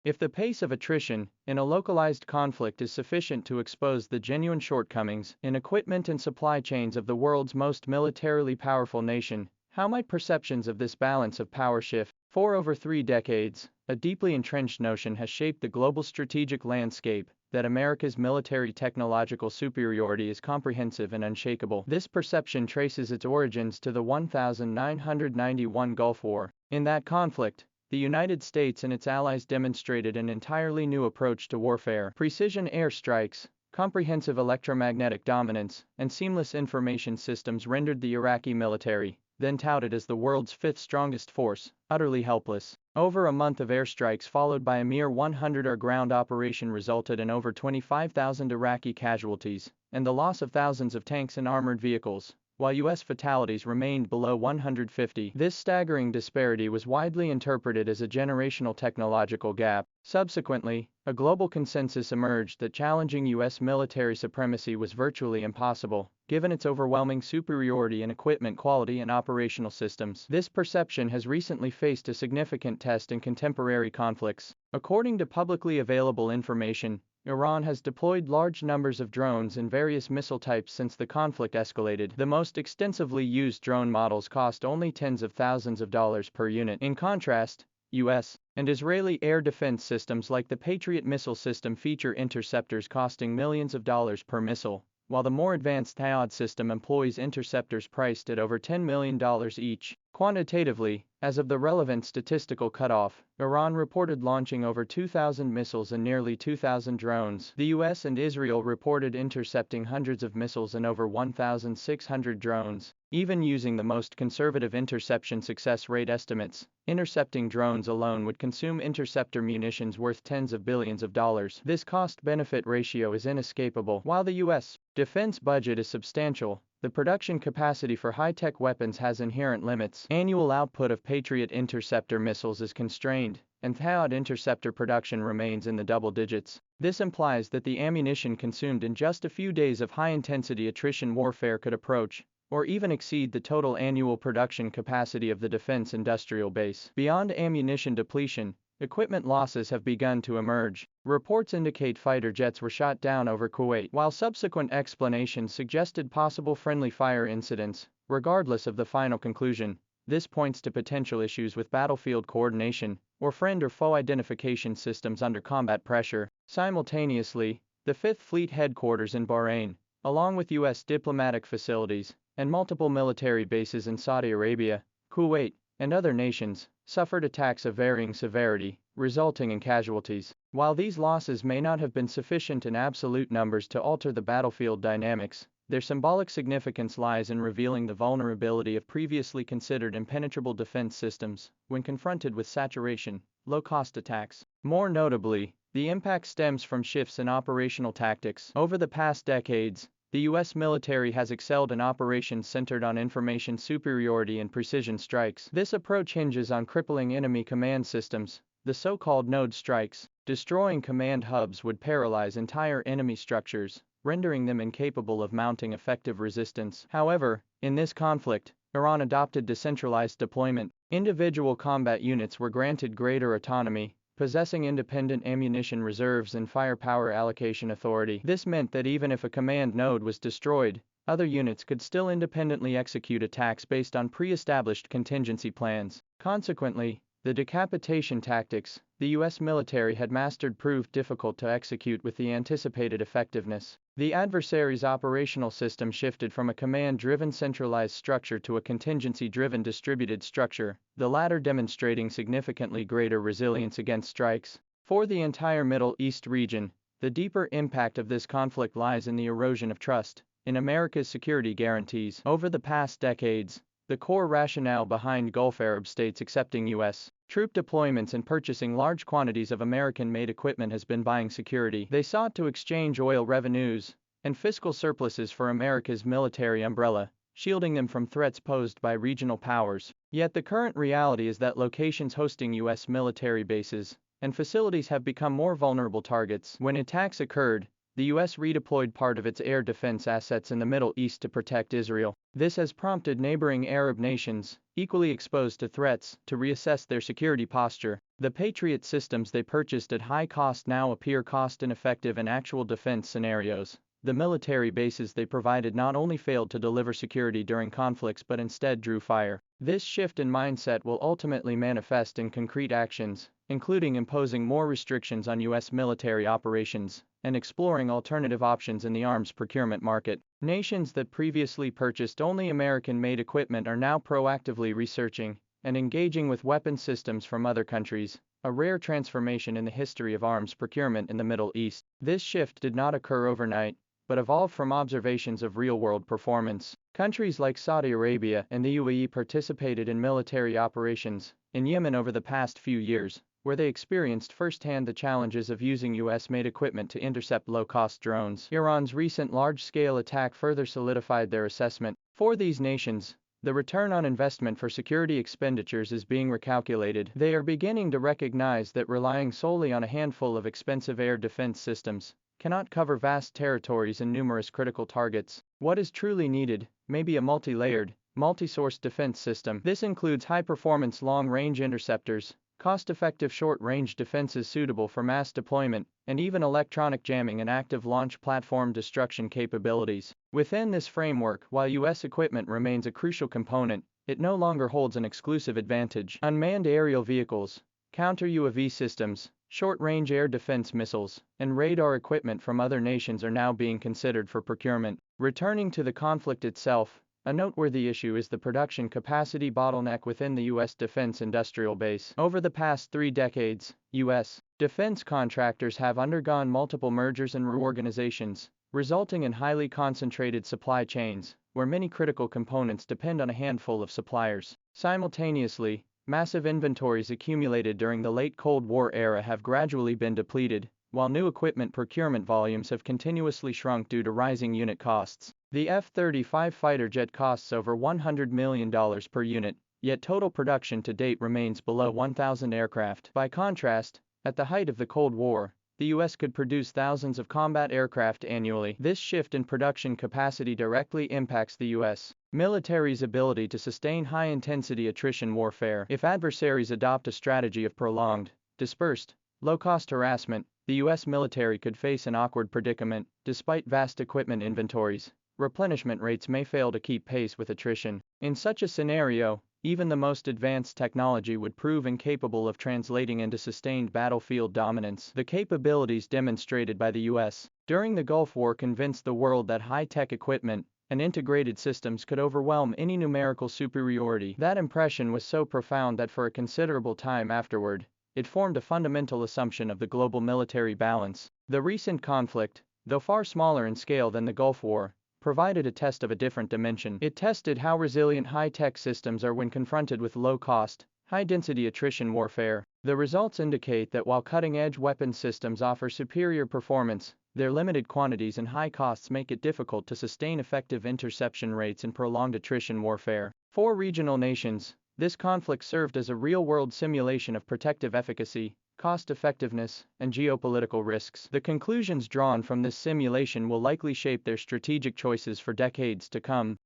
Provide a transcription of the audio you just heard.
If the pace of attrition in a localized conflict is sufficient to expose the genuine shortcomings in equipment and supply chains of the world's most militarily powerful nation, how might perceptions of this balance of power shift? For over 3 decades, a deeply entrenched notion has shaped the global strategic landscape that America's military technological superiority is comprehensive and unshakable. This perception traces its origins to the 1991 Gulf War. In that conflict, the United States and its allies demonstrated an entirely new approach to warfare. Precision airstrikes, comprehensive electromagnetic dominance, and seamless information systems rendered the Iraqi military, then touted as the world's fifth strongest force, utterly helpless. Over a month of airstrikes followed by a mere 100-hour ground operation resulted in over 25,000 Iraqi casualties, and the loss of thousands of tanks and armored vehicles, while U.S. fatalities remained below 150. This staggering disparity was widely interpreted as a generational technological gap. Subsequently, a global consensus emerged that challenging U.S. military supremacy was virtually impossible, given its overwhelming superiority in equipment quality and operational systems. This perception has recently faced a significant test in contemporary conflicts. According to publicly available information, Iran has deployed large numbers of drones in various missile types since the conflict escalated. The most extensively used drone models cost only tens of thousands of dollars per unit. In contrast, U.S. and Israeli air defense systems like the Patriot missile system feature interceptors costing millions of dollars per missile, while the more advanced Thaad system employs interceptors priced at over $10 million each. Quantitatively, as of the relevant statistical cutoff, Iran reported launching over 2,000 missiles and nearly 2,000 drones. The US and Israel reported intercepting hundreds of missiles and over 1,600 drones. Even using the most conservative interception success rate estimates, intercepting drones alone would consume interceptor munitions worth tens of billions of dollars. This cost-benefit ratio is inescapable. While the US defense budget is substantial, the production capacity for high-tech weapons has inherent limits. Annual output of Patriot interceptor missiles is constrained, and Thaad interceptor production remains in the double digits. This implies that the ammunition consumed in just a few days of high-intensity attrition warfare could approach, or even exceed the total annual production capacity of the defense industrial base. Beyond ammunition depletion, equipment losses have begun to emerge. Reports indicate fighter jets were shot down over Kuwait, while subsequent explanations suggested possible friendly fire incidents. Regardless of the final conclusion, this points to potential issues with battlefield coordination, or friend or foe identification systems under combat pressure. Simultaneously, the 5th Fleet headquarters in Bahrain, along with U.S. diplomatic facilities, and multiple military bases in Saudi Arabia, Kuwait, and other nations, suffered attacks of varying severity, resulting in casualties. While these losses may not have been sufficient in absolute numbers to alter the battlefield dynamics, their symbolic significance lies in revealing the vulnerability of previously considered impenetrable defense systems when confronted with saturation, low-cost attacks. More notably, the impact stems from shifts in operational tactics. Over the past decades, the U.S. military has excelled in operations centered on information superiority and precision strikes. This approach hinges on crippling enemy command systems, the so-called node strikes. Destroying command hubs would paralyze entire enemy structures, rendering them incapable of mounting effective resistance. However, in this conflict, Iran adopted decentralized deployment. Individual combat units were granted greater autonomy, possessing independent ammunition reserves and firepower allocation authority. This meant that even if a command node was destroyed, other units could still independently execute attacks based on pre-established contingency plans. Consequently, the decapitation tactics the U.S. military had mastered proved difficult to execute with the anticipated effectiveness. The adversary's operational system shifted from a command-driven centralized structure to a contingency-driven distributed structure, the latter demonstrating significantly greater resilience against strikes. For the entire Middle East region, the deeper impact of this conflict lies in the erosion of trust in America's security guarantees. Over the past decades, the core rationale behind Gulf Arab states accepting U.S. troop deployments and purchasing large quantities of American-made equipment has been buying security. They sought to exchange oil revenues and fiscal surpluses for America's military umbrella, shielding them from threats posed by regional powers. Yet the current reality is that locations hosting U.S. military bases and facilities have become more vulnerable targets. When attacks occurred, the U.S. redeployed part of its air defense assets in the Middle East to protect Israel. This has prompted neighboring Arab nations, equally exposed to threats, to reassess their security posture. The Patriot systems they purchased at high cost now appear cost-ineffective in actual defense scenarios. The military bases they provided not only failed to deliver security during conflicts but instead drew fire. This shift in mindset will ultimately manifest in concrete actions, including imposing more restrictions on U.S. military operations and exploring alternative options in the arms procurement market. Nations that previously purchased only American-made equipment are now proactively researching and engaging with weapon systems from other countries, a rare transformation in the history of arms procurement in the Middle East. This shift did not occur overnight, but evolved from observations of real-world performance. Countries like Saudi Arabia and the UAE participated in military operations in Yemen over the past few years, where they experienced firsthand the challenges of using US-made equipment to intercept low-cost drones. Iran's recent large-scale attack further solidified their assessment. For these nations, the return on investment for security expenditures is being recalculated. They are beginning to recognize that relying solely on a handful of expensive air defense systems cannot cover vast territories and numerous critical targets. What is truly needed may be a multi-layered, multi-source defense system. This includes high-performance long-range interceptors, cost-effective short-range defenses suitable for mass deployment, and even electronic jamming and active launch platform destruction capabilities. Within this framework, while U.S. equipment remains a crucial component, it no longer holds an exclusive advantage. Unmanned aerial vehicles, counter-UAV systems, short-range air defense missiles, and radar equipment from other nations are now being considered for procurement. Returning to the conflict itself, a noteworthy issue is the production capacity bottleneck within the U.S. defense industrial base. Over the past 3 decades, U.S. defense contractors have undergone multiple mergers and reorganizations, resulting in highly concentrated supply chains, where many critical components depend on a handful of suppliers. Simultaneously, massive inventories accumulated during the late Cold War era have gradually been depleted, while new equipment procurement volumes have continuously shrunk due to rising unit costs. The F-35 fighter jet costs over $100 million per unit, yet total production to date remains below 1,000 aircraft. By contrast, at the height of the Cold War, the U.S. could produce thousands of combat aircraft annually. This shift in production capacity directly impacts the U.S. military's ability to sustain high-intensity attrition warfare. If adversaries adopt a strategy of prolonged, dispersed, low-cost harassment, the U.S. military could face an awkward predicament. Despite vast equipment inventories, replenishment rates may fail to keep pace with attrition. In such a scenario, even the most advanced technology would prove incapable of translating into sustained battlefield dominance. The capabilities demonstrated by the U.S. during the Gulf War convinced the world that high-tech equipment and integrated systems could overwhelm any numerical superiority. That impression was so profound that for a considerable time afterward, it formed a fundamental assumption of the global military balance. The recent conflict, though far smaller in scale than the Gulf War, provided a test of a different dimension. It tested how resilient high-tech systems are when confronted with low-cost, high-density attrition warfare. The results indicate that while cutting-edge weapon systems offer superior performance, their limited quantities and high costs make it difficult to sustain effective interception rates in prolonged attrition warfare. For regional nations, this conflict served as a real-world simulation of protective efficacy, cost-effectiveness, and geopolitical risks. The conclusions drawn from this simulation will likely shape their strategic choices for decades to come.